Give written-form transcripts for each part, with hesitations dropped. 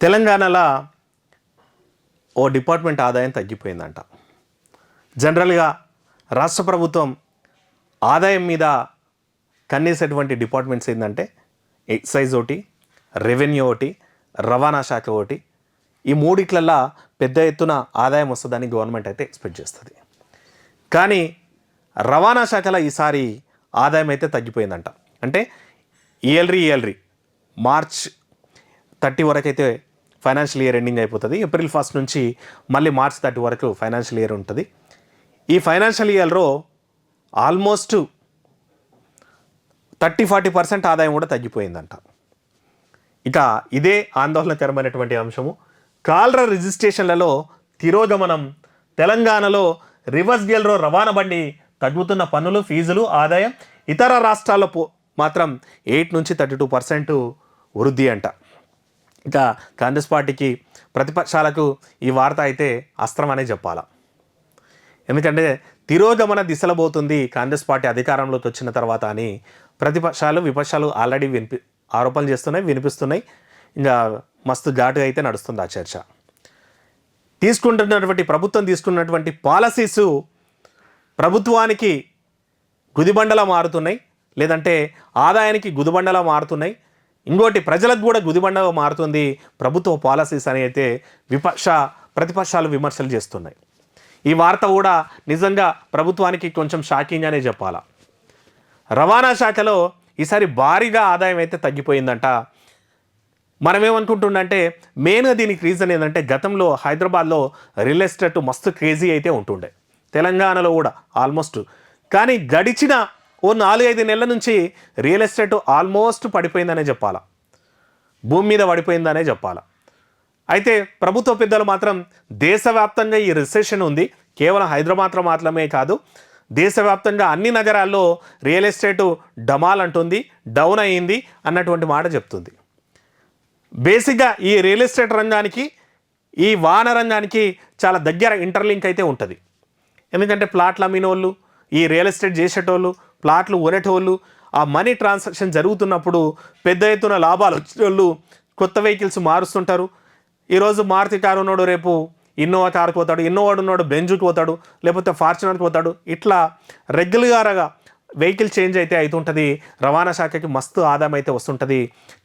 తెలంగాణలో ఓ డిపార్ట్మెంట్ ఆదాయం తగ్గిపోయిందంట. జనరల్గా రాష్ట్ర ప్రభుత్వం ఆదాయం మీద కన్నేసేటువంటి డిపార్ట్మెంట్స్ ఏంటంటే ఎక్సైజ్ ఒకటి, రెవెన్యూ ఒకటి, రవాణా శాఖ ఒకటి. ఈ మూడిట్లల్లో పెద్ద ఎత్తున ఆదాయం వస్తుందని గవర్నమెంట్ అయితే ఎక్స్పెక్ట్ చేస్తుంది. కానీ రవాణా శాఖలో ఈసారి ఆదాయం అయితే తగ్గిపోయిందంట. అంటే ఇయర్లీ మార్చ్ 30 వరకు అయితే ఫైనాన్షియల్ ఇయర్ ఎండింగ్ అయిపోతుంది. ఏప్రిల్ 1 నుంచి మళ్ళీ మార్చ్ 30 వరకు ఫైనాన్షియల్ ఇయర్ ఉంటుంది. ఈ ఫైనాన్షియల్ ఇయర్లో ఆల్మోస్ట్ 30-40% ఆదాయం కూడా తగ్గిపోయిందంట. ఇక ఇదే ఆందోళనకరమైనటువంటి అంశము. కాల్ర రిజిస్ట్రేషన్లలో తిరోగమనం. తెలంగాణలో రివర్స్ గేర్లో రవాణా బండి తగ్గుతున్న పన్నులు, ఫీజులు, ఆదాయం. ఇతర రాష్ట్రాల్లో మాత్రం 8 నుంచి 32% వృద్ధి అంట. ఇక కాంగ్రెస్ పార్టీకి, ప్రతిపక్షాలకు ఈ వార్త అయితే అస్త్రం అనే చెప్పాలా. ఎందుకంటే తిరోగమన దిశలో పోతుంది కాంగ్రెస్ పార్టీ అధికారంలోకి వచ్చిన తర్వాత అని ప్రతిపక్షాలు, విపక్షాలు ఆల్రెడీ ఆరోపణలు చేస్తున్నాయి, వినిపిస్తున్నాయి. ఇంకా మస్తు ఘాటుగా అయితే నడుస్తుంది ఆ చర్చ. ప్రభుత్వం తీసుకున్నటువంటి పాలసీసు ప్రభుత్వానికి గుదిబండలా మారుతున్నాయి, లేదంటే ఆదాయానికి గుదిబండలా మారుతున్నాయి. ఇంకోటి ప్రజలకు కూడా గుదిబండగా మారుతుంది ప్రభుత్వ పాలసీస్ అని అయితే ప్రతిపక్షాలు విమర్శలు చేస్తున్నాయి. ఈ వార్త కూడా నిజంగా ప్రభుత్వానికి కొంచెం షాకింగ్ అనే చెప్పాలా. రవాణా శాఖలో ఈసారి భారీగా ఆదాయం అయితే తగ్గిపోయిందంట. మనమేమనుకుంటుండంటే మెయిన్గా దీనికి రీజన్ ఏంటంటే గతంలో హైదరాబాద్లో రియల్ ఎస్టేట్ మస్తు క్రేజీ అయితే ఉంటుండే, తెలంగాణలో కూడా ఆల్మోస్ట్. కానీ గడిచిన ఓ 4-5 నెలల నుంచి రియల్ ఎస్టేట్ ఆల్మోస్ట్ పడిపోయిందనే చెప్పాలా, భూమి మీద పడిపోయిందనే చెప్పాలా. అయితే ప్రభుత్వ పెద్దలు మాత్రం దేశవ్యాప్తంగా ఈ రిసెషన్ ఉంది, కేవలం హైదరాబాద్లో మాత్రమే కాదు, దేశవ్యాప్తంగా అన్ని నగరాల్లో రియల్ ఎస్టేటు డమాల్ అంటుంది, డౌన్ అయ్యింది అన్నటువంటి మాట చెప్తుంది. బేసిక్గా ఈ రియల్ ఎస్టేట్ రంగానికి, ఈ వాహన రంగానికి చాలా దగ్గర ఇంటర్లింక్ అయితే ఉంటుంది. ఎందుకంటే ప్లాట్లు అమ్మినోళ్ళు, ఈ రియల్ ఎస్టేట్ చేసేటోళ్ళు, ప్లాట్లు కొనేటోళ్ళు, ఆ మనీ ట్రాన్సాక్షన్ జరుగుతున్నప్పుడు పెద్ద ఎత్తున లాభాలు వచ్చేటోళ్ళు కొత్త వెహికల్స్ మారుస్తుంటారు. ఈరోజు మారుతి కారు ఉన్నాడు, రేపు ఇన్నోవా కారుకి పోతాడు, ఇన్నోవాడు ఉన్నాడు బెంజుకి పోతాడు, లేకపోతే ఫార్చునర్కి పోతాడు. ఇట్లా రెగ్యులర్గా వెహికల్ చేంజ్ అయితే అవుతుంటుంది. రవాణా శాఖకి మస్తు ఆదాయం అయితే వస్తుంటుంది.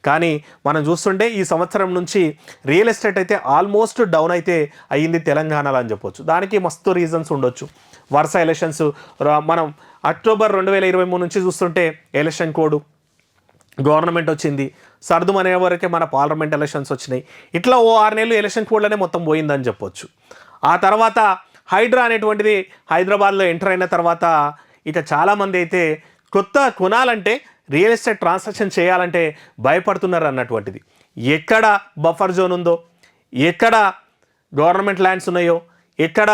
కానీ మనం చూస్తుంటే ఈ సంవత్సరం నుంచి రియల్ ఎస్టేట్ అయితే ఆల్మోస్ట్ డౌన్ అయితే అయ్యింది తెలంగాణలో అని చెప్పొచ్చు. దానికి మస్తు రీజన్స్ ఉండొచ్చు. వరుస ఎలక్షన్స్, మనం అక్టోబర్ 2023 నుంచి చూస్తుంటే ఎలక్షన్ కోడ్ గవర్నమెంట్ వచ్చింది, సర్దుమనే వరకే మన పార్లమెంట్ ఎలక్షన్స్ వచ్చినాయి. ఇట్లా ఓ 6 నెలలు ఎలక్షన్ కోడ్లోనే మొత్తం పోయిందని చెప్పొచ్చు. ఆ తర్వాత హైడ్రా అనేటువంటిది హైదరాబాద్లో ఎంటర్ అయిన తర్వాత ఇక చాలామంది అయితే కొత్త కొనాలంటే, రియల్ ఎస్టేట్ ట్రాన్సాక్షన్ చేయాలంటే భయపడుతున్నారు అన్నటువంటిది. ఎక్కడ బఫర్ జోన్ ఉందో, ఎక్కడ గవర్నమెంట్ ల్యాండ్స్ ఉన్నాయో, ఎక్కడ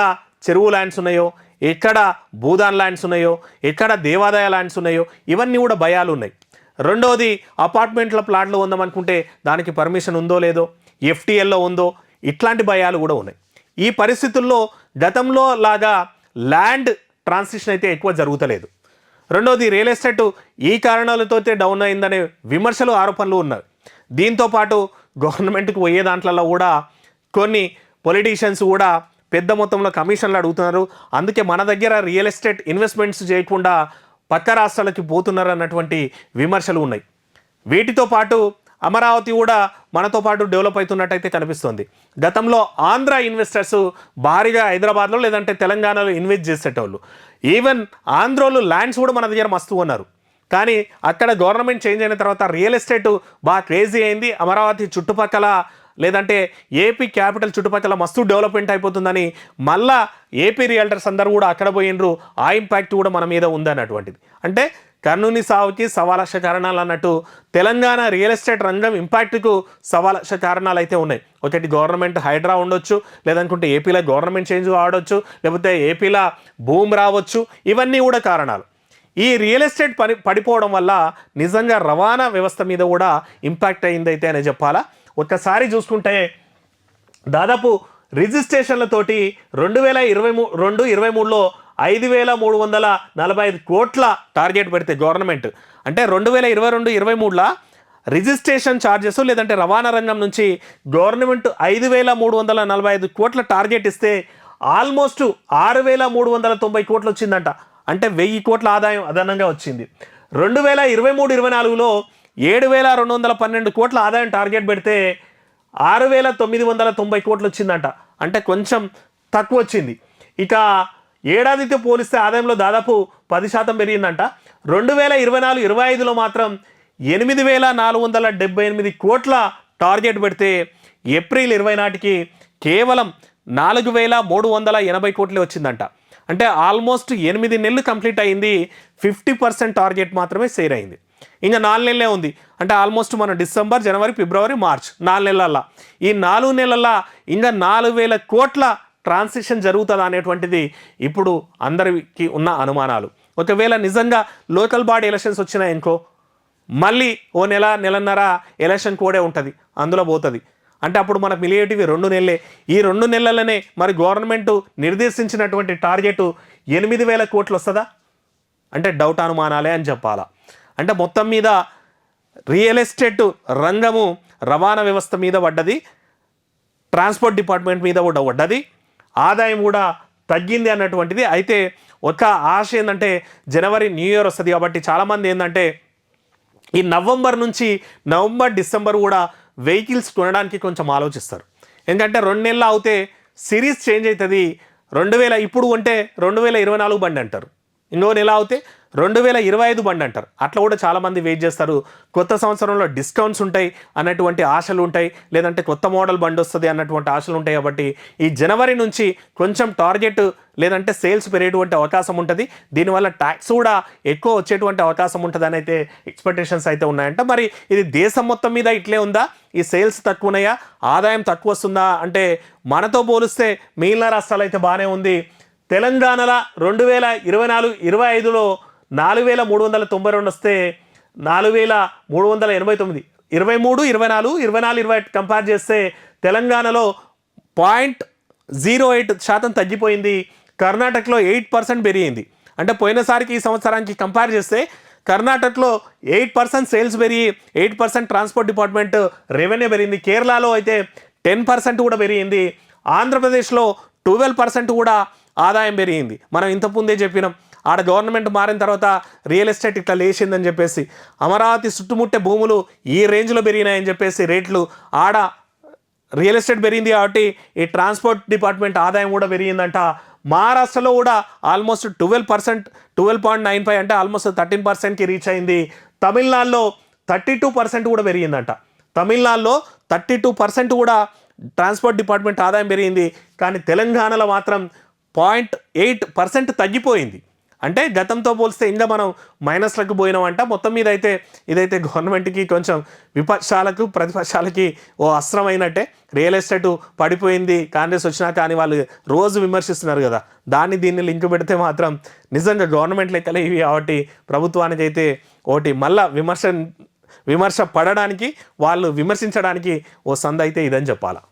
చెరువు ల్యాండ్స్ ఉన్నాయో, ఎక్కడ భూదాన్ ల్యాండ్స్ ఉన్నాయో, ఎక్కడ దేవాదాయ ల్యాండ్స్ ఉన్నాయో, ఇవన్నీ కూడా భయాలు ఉన్నాయి. రెండోది, అపార్ట్మెంట్ల ప్లాట్లు ఉందామనుకుంటే దానికి పర్మిషన్ ఉందో లేదో, ఎఫ్టీఎల్లో ఉందో, ఇట్లాంటి భయాలు కూడా ఉన్నాయి. ఈ పరిస్థితుల్లో గతంలో లాగా ల్యాండ్ ట్రాన్సిషన్ అయితే ఎక్కువ జరుగుతలేదు. రెండోది, రియల్ ఎస్టేట్ ఈ కారణాలతో డౌన్ అయిందనే విమర్శలు, ఆరోపణలు ఉన్నాయి. దీంతోపాటు గవర్నమెంట్కి పోయే దాంట్లో కూడా కొన్ని పొలిటీషియన్స్ కూడా పెద్ద మొత్తంలో కమిషన్లు అడుగుతున్నారు. అందుకే మన దగ్గర రియల్ ఎస్టేట్ ఇన్వెస్ట్మెంట్స్ చేయకుండా పక్క రాష్ట్రాలకి పోతున్నారు అన్నటువంటి విమర్శలు ఉన్నాయి. వీటితో పాటు అమరావతి కూడా మనతో పాటు డెవలప్ అవుతున్నట్టయితే కనిపిస్తుంది. గతంలో ఆంధ్ర ఇన్వెస్టర్స్ భారీగా హైదరాబాద్లో లేదంటే తెలంగాణలో ఇన్వెస్ట్ చేసేటోళ్ళు, ఈవెన్ ఆంధ్రోళ్ళు ల్యాండ్స్ కూడా మన దగ్గర మస్తు ఉన్నారు. కానీ అక్కడ గవర్నమెంట్ చేంజ్ అయిన తర్వాత రియల్ ఎస్టేట్ బాగా క్రేజీ అయింది. అమరావతి చుట్టుపక్కల లేదంటే ఏపీ క్యాపిటల్ చుట్టుపక్కల మస్తు డెవలప్మెంట్ అయిపోతుందని మళ్ళా ఏపీ రియల్టర్స్ అందరూ కూడా అక్కడ పోయినరు. ఆ ఇంపాక్ట్ కూడా మన మీద ఉందన్నటువంటిది. అంటే కర్నూని సావుకి 1,00,000 కారణాలు అన్నట్టు తెలంగాణ రియల్ ఎస్టేట్ రంగం ఇంపాక్ట్కు 1,00,000 కారణాలు అయితే ఉన్నాయి. ఒకటి గవర్నమెంట్ హైడ్రా ఉండొచ్చు, లేదనుకుంటే ఏపీలో గవర్నమెంట్ చేంజ్ కావడవచ్చు, లేకపోతే ఏపీలో భూమి రావచ్చు. ఇవన్నీ కూడా కారణాలు. ఈ రియల్ ఎస్టేట్ పడిపోవడం వల్ల నిజంగా రవాణా వ్యవస్థ మీద కూడా ఇంపాక్ట్ అయిందైతే అని చెప్పాలా. ఒక్కసారి చూసుకుంటే దాదాపు రిజిస్ట్రేషన్లతోటి 2022-23లో 5,345 కోట్ల టార్గెట్ పెడితే గవర్నమెంట్, అంటే 2022-23లో రిజిస్ట్రేషన్ ఛార్జెస్ లేదంటే రవాణా రంగం నుంచి గవర్నమెంట్ 5,345 కోట్ల టార్గెట్ ఇస్తే ఆల్మోస్ట్ 6,390 కోట్లు వచ్చిందంట. అంటే 1000 కోట్ల ఆదాయం అదనంగా వచ్చింది. 2023-24లో 7,212 కోట్ల ఆదాయం టార్గెట్ పెడితే 6,990 కోట్లు వచ్చిందంట. అంటే కొంచెం తక్కువ వచ్చింది. ఇక ఏడాదితో పోలిస్తే ఆదాయంలో దాదాపు 10% పెరిగిందంట. 2024-25లో మాత్రం 8,478 కోట్ల టార్గెట్ పెడితే ఏప్రిల్ 20 నాటికి కేవలం 4,380 కోట్లే వచ్చిందంట. అంటే ఆల్మోస్ట్ 8 నెలలు కంప్లీట్ అయింది, 50% టార్గెట్ మాత్రమే సేర్ అయింది. ఇంకా 4 నెలలే ఉంది. అంటే ఆల్మోస్ట్ మన డిసెంబర్, జనవరి, ఫిబ్రవరి, మార్చ్ 4 నెలల్లో, ఈ 4 నెలల్లో ఇంకా 4,000 కోట్ల ట్రాన్సాక్షన్ జరుగుతుందా అనేటువంటిది ఇప్పుడు అందరికీ ఉన్న అనుమానాలు. ఒకవేళ నిజంగా లోకల్ బాడీ ఎలక్షన్స్ వచ్చినాయనుకో మళ్ళీ ఓ నెలన్నర ఎలక్షన్ కోడే ఉంటుంది, అందులో పోతుంది. అంటే అప్పుడు మనకు మిలియేటివి 2 నెలలే. ఈ 2 నెలలనే మరి గవర్నమెంట్ నిర్దేశించినటువంటి టార్గెట్ 8,000 కోట్లు వస్తుందా అంటే డౌట్, అనుమానాలే అని చెప్పాలా. అంటే మొత్తం మీద రియల్ ఎస్టేట్ రంగము రవాణా వ్యవస్థ మీద పడ్డది, ట్రాన్స్పోర్ట్ డిపార్ట్మెంట్ మీద కూడా పడ్డది, ఆదాయం కూడా తగ్గింది అన్నటువంటిది. అయితే ఒక ఆశ ఏంటంటే జనవరి న్యూ ఇయర్ వస్తుంది కాబట్టి చాలామంది ఏంటంటే ఈ నవంబర్, డిసెంబర్ కూడా వెహికల్స్ కొనడానికి కొంచెం ఆలోచిస్తారు. ఎందుకంటే 2 నెలలు అవుతే సిరీస్ చేంజ్ అవుతుంది. ఇప్పుడు కొంటే 2024 బండి అంటారు, ఇంకో నెల అవుతే 2025 బండి అంటారు. అట్లా కూడా చాలామంది వెయిట్ చేస్తారు. కొత్త సంవత్సరంలో డిస్కౌంట్స్ ఉంటాయి అన్నటువంటి ఆశలు ఉంటాయి, లేదంటే కొత్త మోడల్ బండి వస్తుంది అన్నటువంటి ఆశలు ఉంటాయి. కాబట్టి ఈ జనవరి నుంచి కొంచెం టార్గెట్ లేదంటే సేల్స్ పెరిగేటువంటి అవకాశం ఉంటుంది. దీనివల్ల ట్యాక్స్ కూడా ఎక్కువ వచ్చేటువంటి అవకాశం ఉంటుందని అయితే ఎక్స్పెక్టేషన్స్ అయితే ఉన్నాయంట. మరి ఇది దేశం మొత్తం మీద ఇట్లే ఉందా, ఈ సేల్స్ తక్కువ ఉన్నాయా, ఆదాయం తక్కువ వస్తుందా అంటే మనతో పోలిస్తే మిగిలిన రాష్ట్రాలు అయితే బాగానే ఉంది. తెలంగాణలో 2024-25లో 4,392 వస్తే 4,389, 23-24 కంపేర్ చేస్తే తెలంగాణలో 0.08% తగ్గిపోయింది. కర్ణాటకలో 8% పెరిగింది. అంటే పోయినసారికి ఈ సంవత్సరానికి కంపేర్ చేస్తే కర్ణాటకలో 8% సేల్స్ పెరిగి 8% ట్రాన్స్పోర్ట్ డిపార్ట్మెంట్ రెవెన్యూ పెరిగింది. కేరళలో అయితే 10% కూడా పెరిగింది. ఆంధ్రప్రదేశ్లో 12% కూడా ఆదాయం పెరిగింది. మనం ఇంతకుముందే చెప్పినాం, ఆడ గవర్నమెంట్ మారిన తర్వాత రియల్ ఎస్టేట్ ఇట్లా లేచిందని చెప్పేసి, అమరావతి చుట్టుముట్టే భూములు ఈ రేంజ్లో పెరిగినాయని చెప్పేసి రేట్లు, ఆడ రియల్ ఎస్టేట్ పెరిగింది కాబట్టి ఈ ట్రాన్స్పోర్ట్ డిపార్ట్మెంట్ ఆదాయం కూడా పెరిగిందంట. మహారాష్ట్రలో కూడా ఆల్మోస్ట్ 12.95 అంటే ఆల్మోస్ట్ 13%కి రీచ్ అయింది. తమిళనాడులో 32% కూడా పెరిగిందంట. తమిళనాడులో 32% కూడా ట్రాన్స్పోర్ట్ డిపార్ట్మెంట్ ఆదాయం పెరిగింది. కానీ తెలంగాణలో మాత్రం 0.8% తగ్గిపోయింది. అంటే గతంతో పోలిస్తే ఇంకా మనం మైనస్లకు పోయినామంట. మొత్తం మీద అయితే ఇదైతే గవర్నమెంట్కి కొంచెం విపక్షాలకు ప్రతిపక్షాలకి ఓ అస్త్రమైనట్టే. రియల్ ఎస్టేట్ పడిపోయింది కాంగ్రెస్ వచ్చినా కానీ వాళ్ళు రోజు విమర్శిస్తున్నారు కదా, దీన్ని లింక్ పెడితే మాత్రం నిజంగా గవర్నమెంట్ లెక్కలే ఇవి. కాబట్టి ప్రభుత్వానికి అయితే ఒకటి మళ్ళా విమర్శ పడడానికి, వాళ్ళు విమర్శించడానికి ఓ సంద అయితే ఇదని చెప్పాలా.